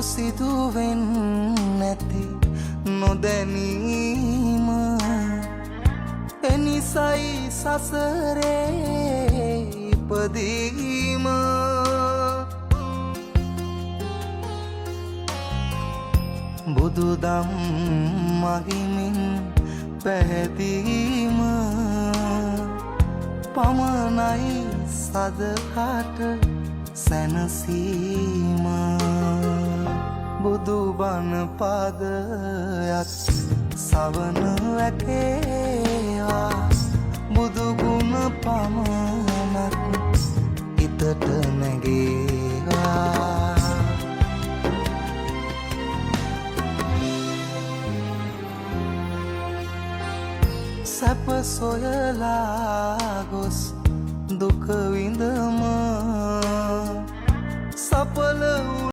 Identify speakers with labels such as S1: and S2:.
S1: සිදුවෙන් නැති නොදැනීම එනිසයි සසරේ ඉපදීම බුදුදම් මහිමින් පැහැදීම පමණයි සදහට සැනසීම බුදුබණ පදයක් සවන වැටේවා බුදුගුණ පමණක් හිතට නැගේවා සැප සොයලා ගොස් දුක විඳම